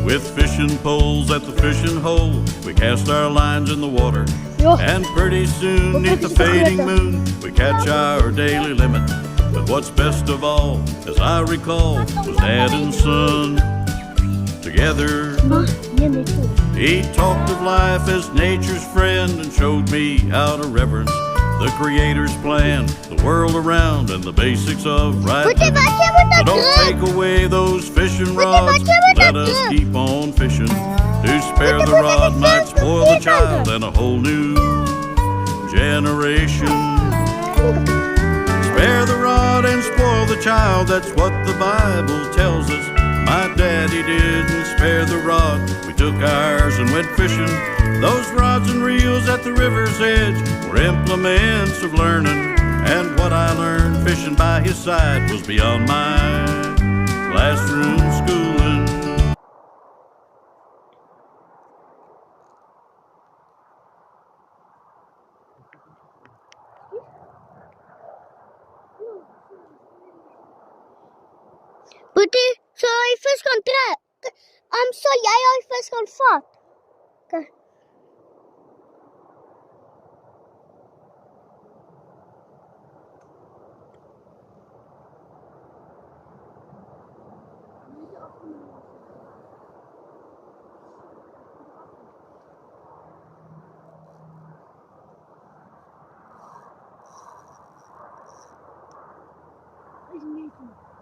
With fishing poles at the fishing hole, we cast our lines in the water. And pretty soon, neath the fading moon, we catch our daily limit. But what's best of all, as I recall, was Dad and Son together. He talked of life as nature's friend and showed me how to reverence the Creator's plan, the world around, and the basics of right living. So don't take away those fishing rods, let us keep on fishing. To spare the rod might spoil the child and a whole new generation. Spare the rod and spoil the child, that's what the Bible tells us. My daddy didn't spare the rod, we took ours and went fishing. Those rods and reels at the river's edge were implements of learning. And what I learned fishing by his side was beyond my classroom schooling. Så jeg først kan så jeg først kan fat. Okay. Isn't it?